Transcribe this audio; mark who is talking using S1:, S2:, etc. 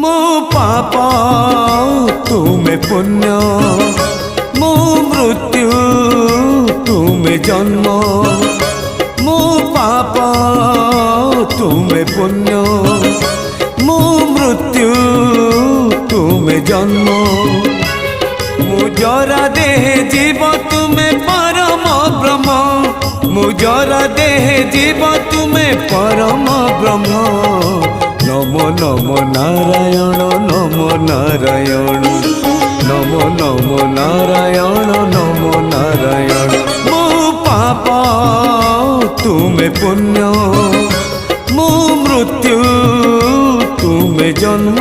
S1: मो पाप तुम्हें पुण्य मो मृत्यु तुम्हें जन्म मो पाप तुम्हें पुण्य मो मृत्यु तुम्हें जन्म मुजरा देह जीव तुम्हें परम ब्रह्म मुजरा देह जीव तुम्हें परम ब्रह्म नमो नमो नारायण नमो नारायण नमो नमो नारायण नमो नारायण मो पाप तुम्हें पुण्य मो मृत्यु तुम्हें जन्म।